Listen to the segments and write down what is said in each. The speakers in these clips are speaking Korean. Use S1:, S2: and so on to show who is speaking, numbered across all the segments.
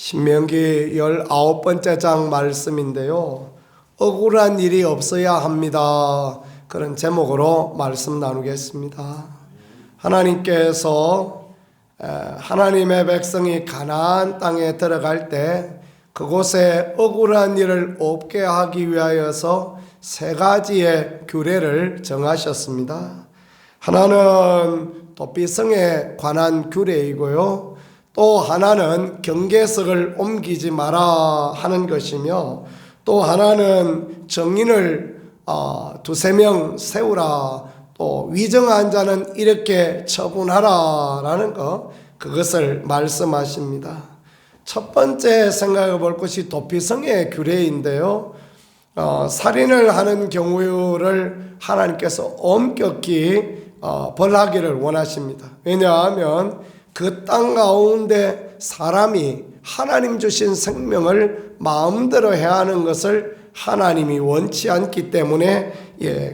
S1: 신명기 19번째 장 말씀인데요. 억울한 일이 없어야 합니다. 그런 제목으로 말씀 나누겠습니다. 하나님께서 하나님의 백성이 가나안 땅에 들어갈 때 그곳에 억울한 일을 없게 하기 위하여서 세 가지의 규례를 정하셨습니다. 하나는 도피성에 관한 규례이고요. 또 하나는 경계석을 옮기지 마라 하는 것이며, 또 하나는 정인을 두세 명 세우라, 또 위정한 자는 이렇게 처분하라 라는 그것을 말씀하십니다. 첫 번째 생각해 볼 것이 도피성의 규례인데요. 살인을 하는 경우를 하나님께서 엄격히 벌하기를 원하십니다. 왜냐하면 그 땅 가운데 사람이 하나님 주신 생명을 마음대로 해야 하는 것을 하나님이 원치 않기 때문에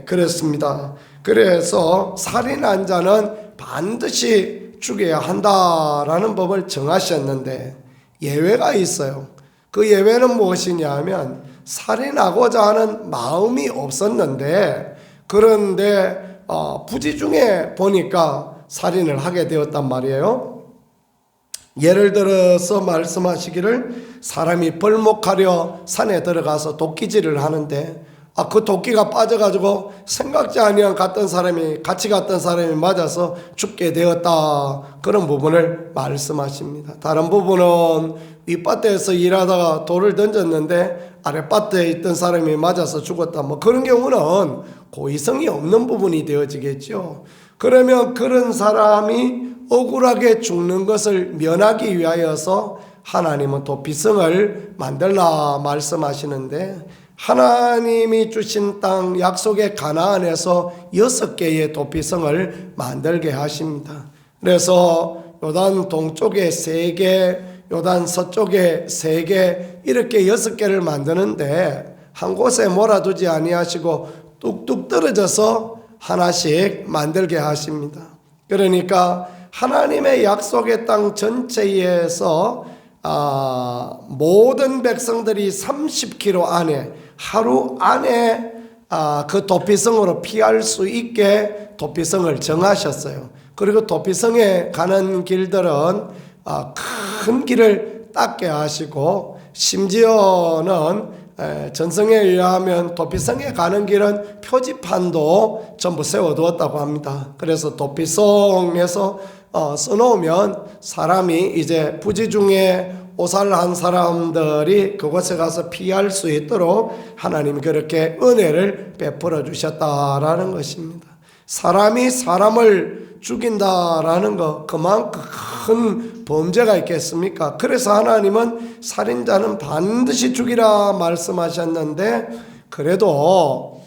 S1: 그렇습니다. 그래서 살인한 자는 반드시 죽여야 한다라는 법을 정하셨는데 예외가 있어요. 그 예외는 무엇이냐 하면 살인하고자 하는 마음이 없었는데, 그런데 부지 중에 보니까 살인을 하게 되었단 말이에요. 예를 들어서 말씀하시기를 사람이 벌목하려 산에 들어가서 도끼질을 하는데 그 도끼가 빠져가지고 생각지 아니한 같이 갔던 사람이 맞아서 죽게 되었다. 그런 부분을 말씀하십니다. 다른 부분은 윗밭에서 일하다가 돌을 던졌는데 아랫밭에 있던 사람이 맞아서 죽었다. 그런 경우는 고의성이 없는 부분이 되어지겠죠. 그러면 그런 사람이 억울하게 죽는 것을 면하기 위하여서 하나님은 도피성을 만들라 말씀하시는데, 하나님이 주신 땅 약속의 가나안에서 6개의 도피성을 만들게 하십니다. 그래서 요단 동쪽에 3개, 요단 서쪽에 3개, 이렇게 6개를 만드는데 한 곳에 몰아두지 아니하시고 뚝뚝 떨어져서 하나씩 만들게 하십니다. 그러니까 하나님의 약속의 땅 전체에서 모든 백성들이 30km 안에, 하루 안에 그 도피성으로 피할 수 있게 도피성을 정하셨어요. 그리고 도피성에 가는 길들은 큰 길을 닦게 하시고, 심지어는 전성에 의하면 도피성에 가는 길은 표지판도 전부 세워두었다고 합니다. 그래서 도피성에서 써놓으면 사람이 이제 부지 중에 오살한 사람들이 그곳에 가서 피할 수 있도록 하나님이 그렇게 은혜를 베풀어 주셨다라는 것입니다. 사람이 사람을 죽인다라는 것, 그만큼 큰 범죄가 있겠습니까? 그래서 하나님은 살인자는 반드시 죽이라 말씀하셨는데, 그래도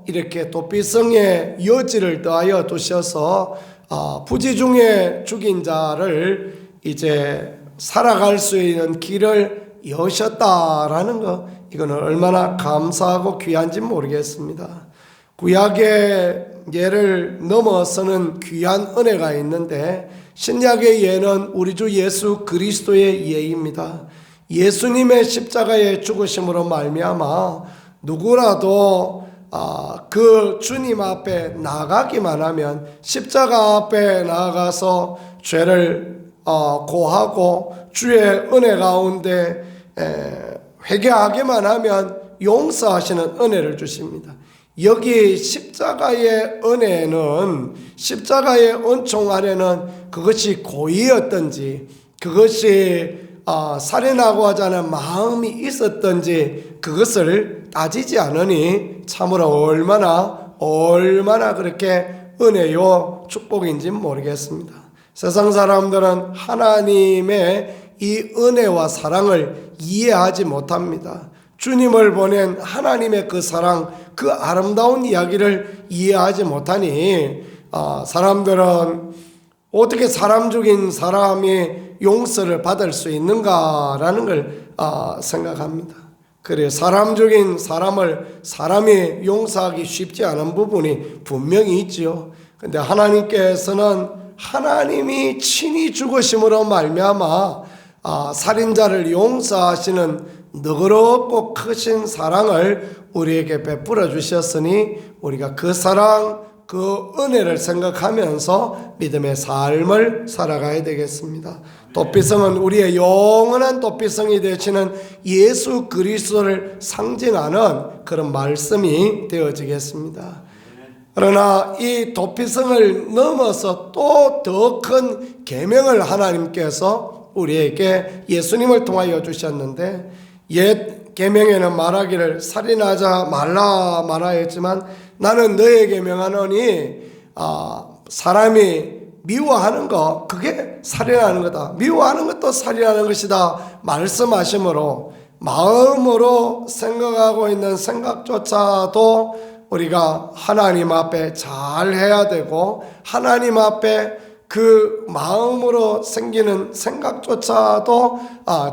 S1: 이렇게 도피성에 여지를 더하여 두셔서 부지 중에 죽인 자를 이제 살아갈 수 있는 길을 여셨다라는 것, 이거는 얼마나 감사하고 귀한지 모르겠습니다. 구약의 예를 넘어서는 귀한 은혜가 있는데, 신약의 예는 우리 주 예수 그리스도의 예입니다. 예수님의 십자가의 죽으심으로 말미암아 누구라도 그 주님 앞에 나가기만 하면, 십자가 앞에 나가서 죄를 고하고 주의 은혜 가운데 회개하기만 하면 용서하시는 은혜를 주십니다. 여기 십자가의 은혜는, 십자가의 은총 아래는 그것이 고의였던지, 그것이 살인하고 하자는 마음이 있었던지 그것을 따지지 않으니 참으로 얼마나 그렇게 은혜요 축복인지 모르겠습니다. 세상 사람들은 하나님의 이 은혜와 사랑을 이해하지 못합니다. 주님을 보낸 하나님의 그 사랑, 그 아름다운 이야기를 이해하지 못하니 사람들은 어떻게 사람 죽인 사람이 용서를 받을 수 있는가라는 걸 생각합니다. 그래, 사람 죽인 사람이 용서하기 쉽지 않은 부분이 분명히 있지요. 근데 하나님께서는 하나님이 친히 죽으심으로 말미암아 살인자를 용서하시는 너그럽고 크신 사랑을 우리에게 베풀어 주셨으니 우리가 그 사랑, 그 은혜를 생각하면서 믿음의 삶을 살아가야 되겠습니다. 도피성은 우리의 영원한 도피성이 되시는 예수 그리스도를 상징하는 그런 말씀이 되어지겠습니다. 그러나 이 도피성을 넘어서 또 더 큰 계명을 하나님께서 우리에게 예수님을 통하여 주셨는데, 옛 계명에는 말하기를 살인하자 말라 했지만 나는 너에게 명하노니 사람이 미워하는 것, 그게 살인하는 거다. 미워하는 것도 살인하는 것이다 말씀하시므로, 마음으로 생각하고 있는 생각조차도 우리가 하나님 앞에 잘 해야 되고, 하나님 앞에 그 마음으로 생기는 생각조차도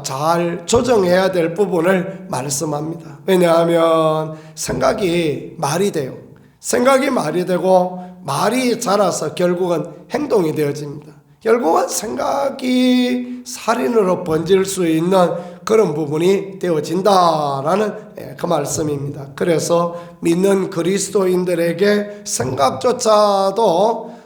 S1: 잘 조정해야 될 부분을 말씀합니다. 왜냐하면 생각이 말이 돼요. 생각이 말이 되고 말이 자라서 결국은 행동이 되어집니다. 결국은 생각이 살인으로 번질 수 있는 그런 부분이 되어진다라는 그 말씀입니다. 그래서 믿는 그리스도인들에게 생각조차도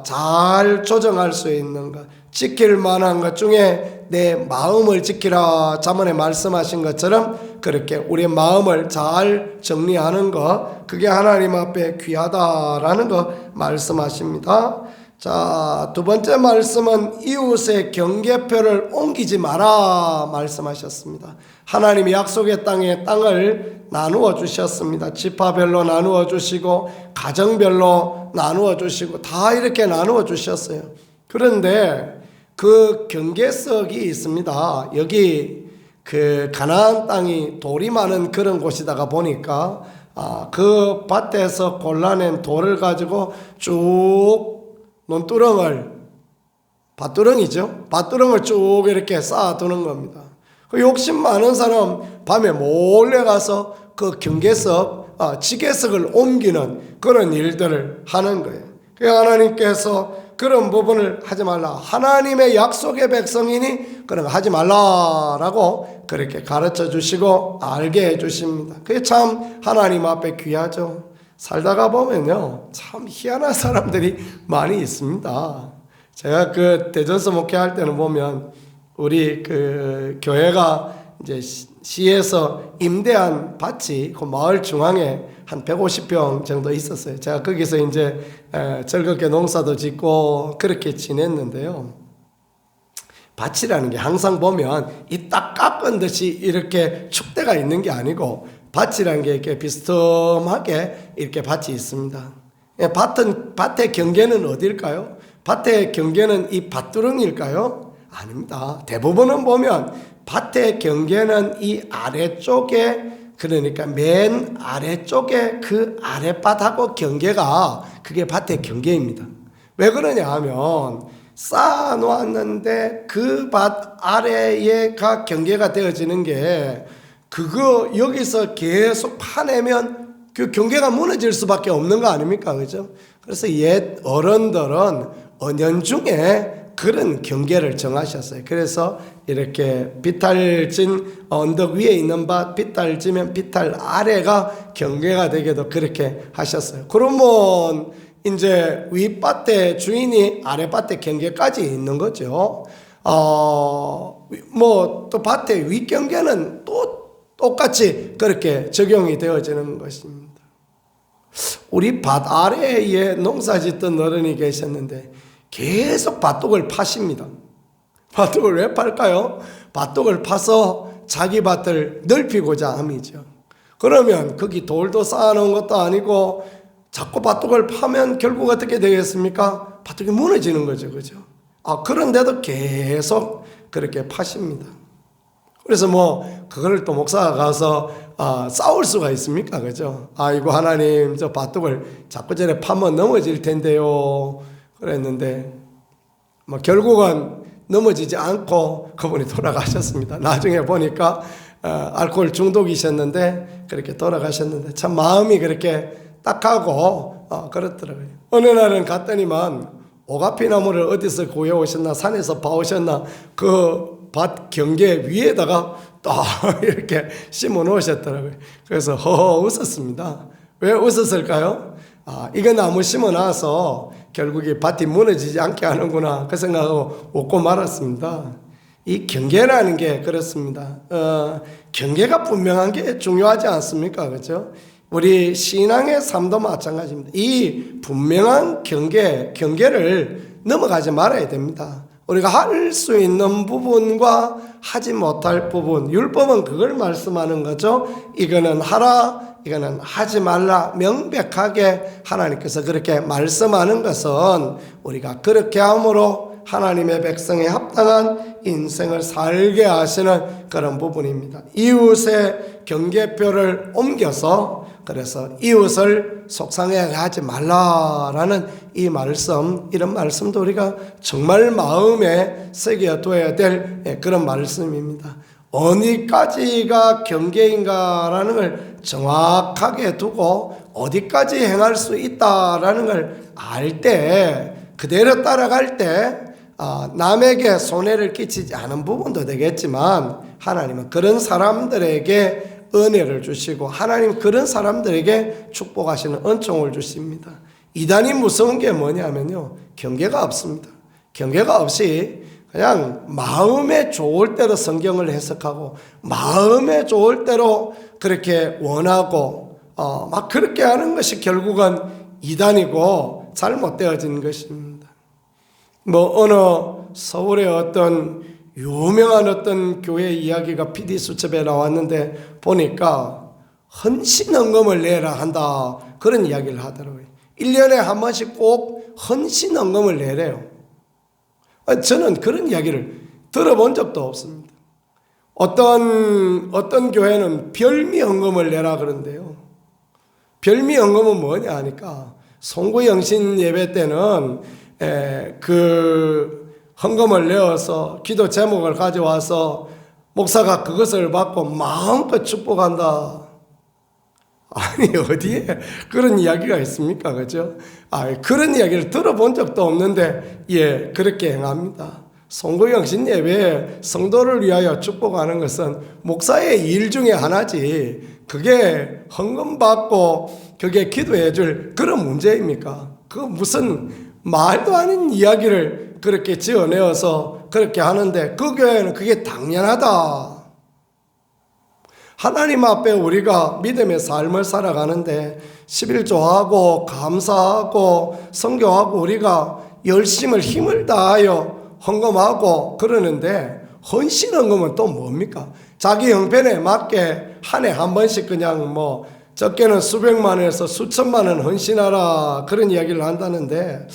S1: 잘 조정할 수 있는 것, 지킬 만한 것 중에 내 마음을 지키라 자문에 말씀하신 것처럼 그렇게 우리의 마음을 잘 정리하는 것, 그게 하나님 앞에 귀하다라는 것 말씀하십니다. 자, 두 번째 말씀은 이웃의 경계표를 옮기지 마라 말씀하셨습니다. 하나님이 약속의 땅을 나누어 주셨습니다. 지파별로 나누어 주시고 가정별로 나누어 주시고 다 이렇게 나누어 주셨어요. 그런데 그 경계석이 있습니다. 여기 그 가나안 땅이 돌이 많은 그런 곳이다가 보니까 그 밭에서 골라낸 돌을 가지고 쭉 논두렁을, 밭두렁이죠. 밭두렁을 쭉 이렇게 쌓아두는 겁니다. 그 욕심 많은 사람 밤에 몰래 가서 그 경계석, 지계석을 옮기는 그런 일들을 하는 거예요. 그래서 하나님께서 그런 부분을 하지 말라. 하나님의 약속의 백성이니 그런 거 하지 말라라고 그렇게 가르쳐 주시고 알게 해 주십니다. 그게 참 하나님 앞에 귀하죠. 살다가 보면요, 참 희한한 사람들이 많이 있습니다. 제가 그 대전서 목회할 때는 보면 우리 그 교회가 이제 시에서 임대한 밭이 그 마을 중앙에 한 150평 정도 있었어요. 제가 거기서 이제 즐겁게 농사도 짓고 그렇게 지냈는데요. 밭이라는 게 항상 보면 이 딱 깎은 듯이 이렇게 축대가 있는 게 아니고 밭이라는 게 이렇게 비스듬하게 이렇게 밭이 있습니다. 밭의 경계는 어딜까요? 밭의 경계는 이 밭두렁일까요? 아닙니다. 대부분은 보면 밭의 경계는 이 아래쪽에, 그러니까 맨 아래쪽에 그 아랫밭하고 경계가 그게 밭의 경계입니다. 왜 그러냐 하면 쌓아 놓았는데 그 밭 아래에가 경계가 되어지는 게 그거 여기서 계속 파내면 그 경계가 무너질 수밖에 없는 거 아닙니까? 그죠? 그래서 옛 어른들은 은연중에 그런 경계를 정하셨어요. 그래서 이렇게 비탈진 언덕 위에 있는 밭, 비탈지면 비탈 아래가 경계가 되게도 그렇게 하셨어요. 그러면 이제 윗밭의 주인이 아랫밭의 경계까지 있는 거죠. 뭐 또 밭의 윗경계는 또 똑같이 그렇게 적용이 되어지는 것입니다. 우리 밭 아래에 농사 짓던 어른이 계셨는데 계속 밭둑을 파십니다. 밭둑을 왜 팔까요? 밭둑을 파서 자기 밭을 넓히고자 함이죠. 그러면 거기 돌도 쌓아놓은 것도 아니고 자꾸 밭둑을 파면 결국 어떻게 되겠습니까? 밭둑이 무너지는 거죠. 그죠? 그런데도 계속 그렇게 파십니다. 그래서 뭐 그걸 또 목사가 가서 싸울 수가 있습니까? 그죠? 아이고 하나님 저 밭둑을 자꾸 저래 파면 넘어질 텐데요. 그랬는데 뭐 결국은 넘어지지 않고 그분이 돌아가셨습니다. 나중에 보니까 알코올 중독이셨는데 그렇게 돌아가셨는데 참 마음이 그렇게 딱하고 그렇더라고요. 어느 날은 갔더니만 오가피 나무를 어디서 구해오셨나 산에서 봐오셨나 그 밭 경계 위에다가 딱 이렇게 심어 놓으셨더라고요. 그래서 허허 웃었습니다. 왜 웃었을까요? 이거 나무 심어 놔서 결국에 밭이 무너지지 않게 하는구나 그 생각하고 웃고 말았습니다. 이 경계라는 게 그렇습니다. 경계가 분명한 게 중요하지 않습니까? 그렇죠? 우리 신앙의 삶도 마찬가지입니다. 이 분명한 경계를 넘어가지 말아야 됩니다. 우리가 할 수 있는 부분과 하지 못할 부분, 율법은 그걸 말씀하는 거죠. 이거는 하라, 이거는 하지 말라 명백하게 하나님께서 그렇게 말씀하는 것은 우리가 그렇게 함으로 하나님의 백성에 합당한 인생을 살게 하시는 그런 부분입니다. 이웃의 경계표를 옮겨서 그래서 이웃을 속상해하게 하지 말라라는 이 말씀, 이런 말씀도 우리가 정말 마음에 새겨둬야 될 그런 말씀입니다. 어디까지가 경계인가라는 걸 정확하게 두고 어디까지 행할 수 있다라는 걸 알 때 그대로 따라갈 때 남에게 손해를 끼치지 않은 부분도 되겠지만 하나님은 그런 사람들에게 은혜를 주시고 하나님 그런 사람들에게 축복하시는 은총을 주십니다. 이단이 무서운 게 뭐냐면요, 경계가 없습니다. 경계가 없이 그냥 마음에 좋을 대로 성경을 해석하고 마음에 좋을 대로 그렇게 원하고 막 그렇게 하는 것이 결국은 이단이고 잘못되어진 것입니다. 어느 서울의 어떤 유명한 어떤 교회 이야기가 PD 수첩에 나왔는데 보니까 헌신헌금을 내라 한다 그런 이야기를 하더라고요. 1년에 한 번씩 꼭 헌신헌금을 내래요. 저는 그런 이야기를 들어본 적도 없습니다. 어떤 교회는 별미헌금을 내라 그런데요. 별미헌금은 뭐냐 하니까 송구영신 예배 때는 그 헌금을 내어서 기도 제목을 가져와서 목사가 그것을 받고 마음껏 축복한다. 아니 어디에 그런 이야기가 있습니까? 그죠? 그런 이야기를 들어본 적도 없는데 그렇게 행합니다. 송구영신 예배에 성도를 위하여 축복하는 것은 목사의 일 중에 하나지 그게 헌금 받고 그게 기도해 줄 그런 문제입니까? 그 무슨 말도 아닌 이야기를 그렇게 지어내어서 그렇게 하는데 그 교회는 그게 당연하다. 하나님 앞에 우리가 믿음의 삶을 살아가는데 11조하고 감사하고 선교하고 우리가 열심을 힘을 다하여 헌금하고 그러는데 헌신헌금은 또 뭡니까? 자기 형편에 맞게 한 해 한 번씩 그냥 적게는 수백만 원에서 수천만 원 헌신하라 그런 이야기를 한다는데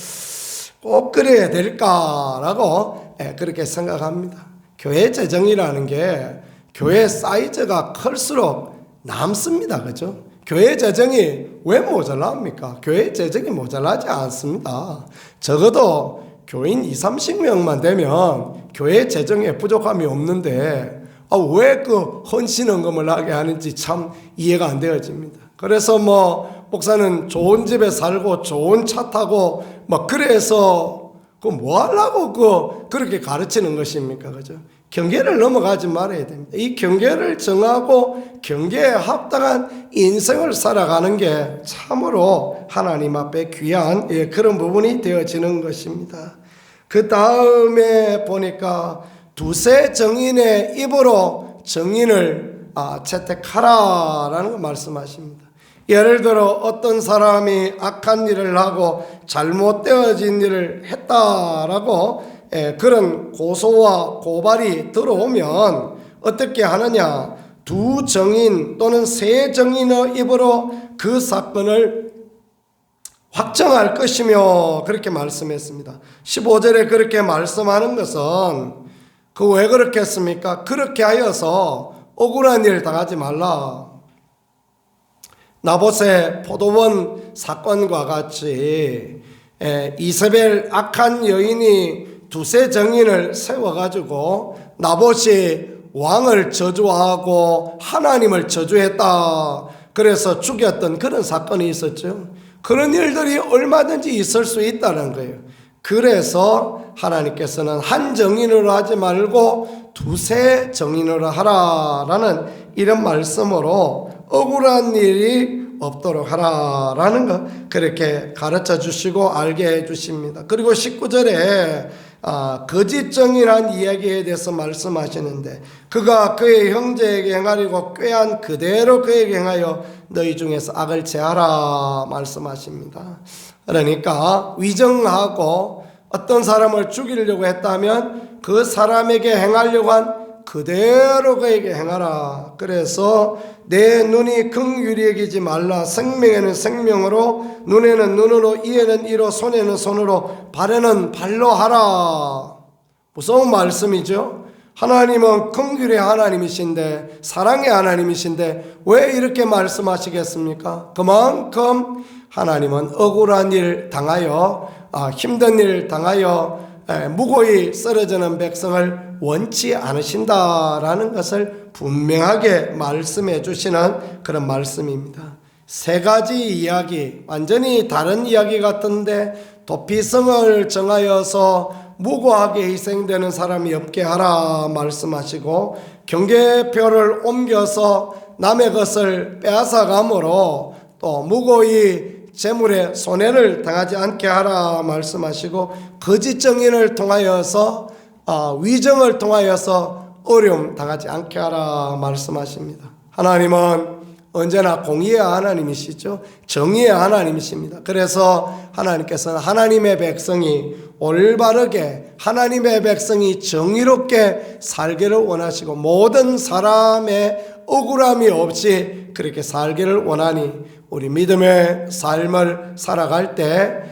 S1: 꼭 그래야 될까라고 그렇게 생각합니다. 교회 재정이라는 게 교회 사이즈가 클수록 남습니다. 그죠? 교회 재정이 왜 모자랍니까? 교회 재정이 모자라지 않습니다. 적어도 교인 20-30명만 되면 교회 재정에 부족함이 없는데 왜 그 헌신헌금을 하게 하는지 참 이해가 안 되어집니다. 그래서 목사는 좋은 집에 살고 좋은 차 타고 그래서 뭐 하려고 그렇게 가르치는 것입니까? 그죠? 경계를 넘어가지 말아야 됩니다. 이 경계를 정하고 경계에 합당한 인생을 살아가는 게 참으로 하나님 앞에 귀한 그런 부분이 되어지는 것입니다. 그 다음에 보니까 두세 정인의 입으로 정인을 채택하라라는 거 말씀하십니다. 예를 들어 어떤 사람이 악한 일을 하고 잘못되어진 일을 했다라고 그런 고소와 고발이 들어오면 어떻게 하느냐, 두 정인 또는 세 정인의 입으로 그 사건을 확정할 것이며 그렇게 말씀했습니다. 15절에 그렇게 말씀하는 것은 왜 그렇게 했습니까? 그렇게 하여서 억울한 일 당하지 말라. 나봇의 포도원 사건과 같이 이세벨 악한 여인이 두세 정인을 세워가지고 나봇이 왕을 저주하고 하나님을 저주했다. 그래서 죽였던 그런 사건이 있었죠. 그런 일들이 얼마든지 있을 수 있다는 거예요. 그래서 하나님께서는 한 정인으로 하지 말고 두세 정인으로 하라라는 이런 말씀으로 억울한 일이 없도록 하라라는 거 그렇게 가르쳐 주시고 알게 해 주십니다. 그리고 19절에 거짓 정의란 이야기에 대해서 말씀하시는데 그가 그의 형제에게 행하려고 꾀한 그대로 그에게 행하여 너희 중에서 악을 제하라 말씀하십니다. 그러니까 위정하고 어떤 사람을 죽이려고 했다면 그 사람에게 행하려고 한 그대로 그에게 행하라. 그래서 내 눈이 긍휼히 여기지 말라. 생명에는 생명으로, 눈에는 눈으로, 이에는 이로, 손에는 손으로, 발에는 발로 하라. 무서운 말씀이죠. 하나님은 긍휼의 하나님이신데, 사랑의 하나님이신데 왜 이렇게 말씀하시겠습니까? 그만큼 하나님은 억울한 일 당하여 힘든 일 당하여 무고히 쓰러지는 백성을 원치 않으신다라는 것을 분명하게 말씀해 주시는 그런 말씀입니다. 세 가지 이야기, 완전히 다른 이야기 같은데 도피성을 정하여서 무고하게 희생되는 사람이 없게 하라 말씀하시고, 경계표를 옮겨서 남의 것을 빼앗아감으로 또 무고히 재물에 손해를 당하지 않게 하라 말씀하시고, 거짓 정인을 통하여서 위정을 통하여서 어려움 당하지 않게 하라 말씀하십니다. 하나님은 언제나 공의의 하나님이시죠. 정의의 하나님이십니다. 그래서 하나님께서는 하나님의 백성이 올바르게, 하나님의 백성이 정의롭게 살기를 원하시고 모든 사람의 억울함이 없이 그렇게 살기를 원하니 우리 믿음의 삶을 살아갈 때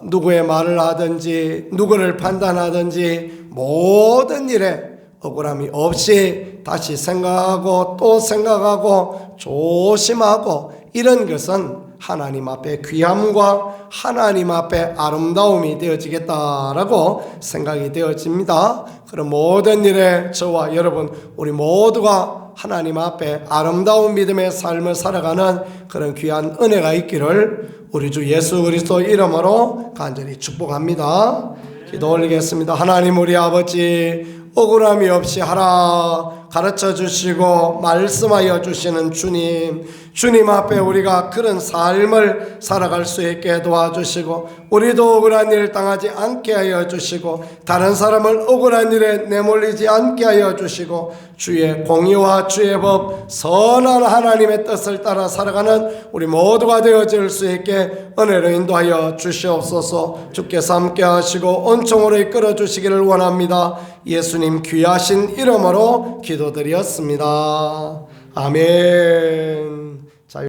S1: 누구의 말을 하든지 누구를 판단하든지 모든 일에 억울함이 없이 다시 생각하고 또 생각하고 조심하고, 이런 것은 하나님 앞에 귀함과 하나님 앞에 아름다움이 되어지겠다라고 생각이 되어집니다. 그럼 모든 일에 저와 여러분 우리 모두가 하나님 앞에 아름다운 믿음의 삶을 살아가는 그런 귀한 은혜가 있기를 우리 주 예수 그리스도 이름으로 간절히 축복합니다. 기도 올리겠습니다. 하나님 우리 아버지, 억울함이 없이 하라 가르쳐 주시고 말씀하여 주시는 주님 앞에 우리가 그런 삶을 살아갈 수 있게 도와주시고, 우리도 억울한 일 당하지 않게 하여 주시고 다른 사람을 억울한 일에 내몰리지 않게 하여 주시고, 주의 공의와 주의 법 선한 하나님의 뜻을 따라 살아가는 우리 모두가 되어질 수 있게 은혜로 인도하여 주시옵소서. 주께서 함께 하시고 은총으로 이끌어 주시기를 원합니다. 예수님 귀하신 이름으로 기도드렸습니다. 아멘.